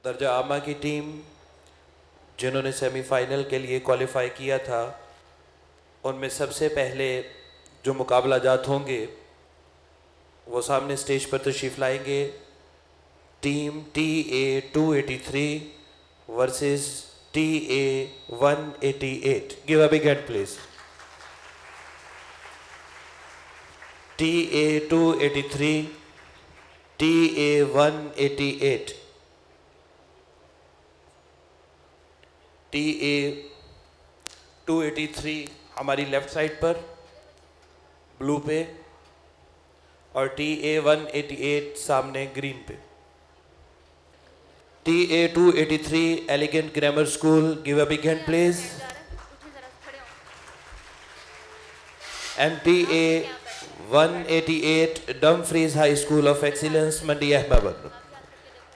दर्जा आमा की टीम जिन्होंने सेमीफाइनल के लिए क्वालिफाई किया था, उनमें सबसे पहले जो मुकाबला जात होंगे वो सामने स्टेज पर तशरीफ लाएंगे। Team TA-283 versus TA-188। Give a big hand please. TA-283 TA-188। TA-283 हमारी लेफ्ट साइड पर ब्लू पे और TA-188 सामने ग्रीन पे। TA-283 Elegant Grammar School, give a big hand please. And TA-188 Dumfries High School of Excellence Mandi Ahmedabad,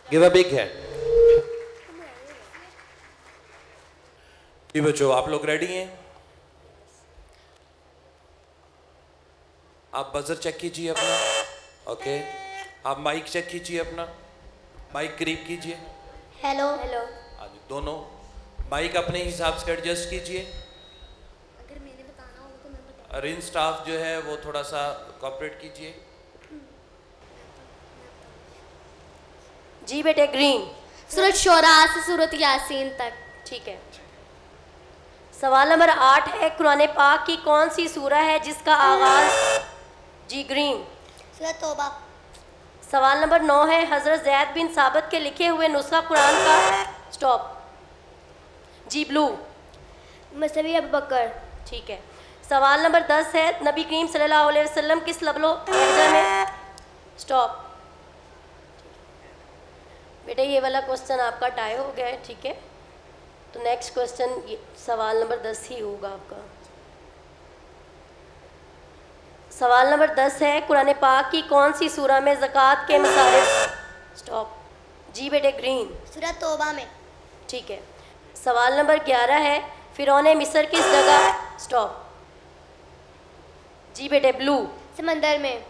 give a big hand. जी बच्चों, आप लोग रेडी हैं? आप बजर चेक कीजिए अपना। ओके, आप माइक चेक कीजिए अपना, माइक करीब कीजिए। Hello hello. हाँ जी, दोनों माइक अपने हिसाब से एडजस्ट कीजिए। अगर मैंने बताना हो तो मैं बता। रिन स्टाफ जो है वो थोड़ा सा कोऑपरेट कीजिए। जी बेटे ग्रीन। सूरत शोरा से सूरत यासीन तक। ठीक है। सवाल नंबर 8 है, कुरान पाक की कौन सी सूरा है जिसका आगाज जी ग्रीन। सूरत तौबा। सवाल नंबर 9 है, हजरत जैद बिन साबित के लिखे हुए नुस्खा कुरान का स्टॉप जी ब्लू। मसवी अबू बकर। ठीक है। सवाल नंबर 10 है, नबी करीम सल्लल्लाहु अलैहि वसल्लम किस लफ्ज़ो लहजा में स्टॉप। बेटे ये वाला क्वेश्चन आपका टाई हो गया है, ठीक है। तो नेक्स्ट क्वेश्चन सवाल नंबर 10 ही होगा आपका। सवाल नंबर 10 है, कुरान पाक की कौन सी सूरा में ज़कात के मसाले स्टॉप जी बेटे ग्रीन। सूरत तौबा में। ठीक है। सवाल नंबर 11 है, फिरौने मिस्र किस जगह स्टॉप जी बेटे ब्लू। समंदर में।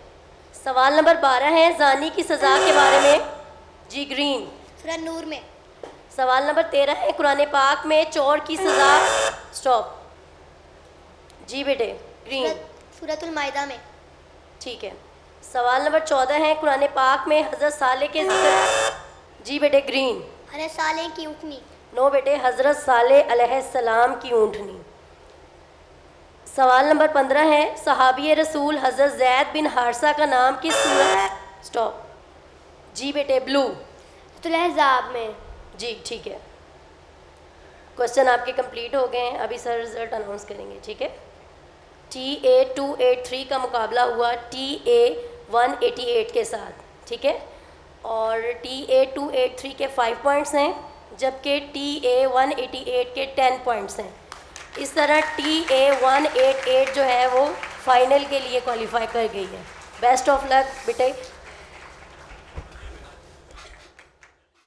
सवाल नंबर 12 है, जानी की सज़ा के बारे में जी ग्रीन। सूरत नूर में। सवाल नंबर 13 है, कुरान पाक में चोर की सज़ा स्टॉप जी बेटे ग्रीन। सूरतुल माइदा में। ठीक है। सवाल नंबर 14 है, कुरान पाक में हज़रत साले के जिक्र जी बेटे ग्रीन। हज़रत सालेह की ऊँटनी। नो बेटे, हज़रत साले अलैहिस्सलाम की ऊँटनी। सवाल नंबर 15 है, सहाबी रसूल हज़रत जैद बिन हारसा का नाम किस सूरत स्टॉप जी बेटे ब्लू। सूरतुल अहज़ाब में। जी ठीक है। क्वेश्चन आपके कंप्लीट हो गए हैं, अभी सर रिजल्ट अनाउंस करेंगे, ठीक है। TA-283 का मुकाबला हुआ TA-188 के साथ, ठीक है। और TA-283 के 5 पॉइंट्स हैं, जबकि TA-188 के 10 पॉइंट्स हैं। इस तरह TA-188 जो है वो फाइनल के लिए क्वालिफाई कर गई है। बेस्ट ऑफ लक बेटे।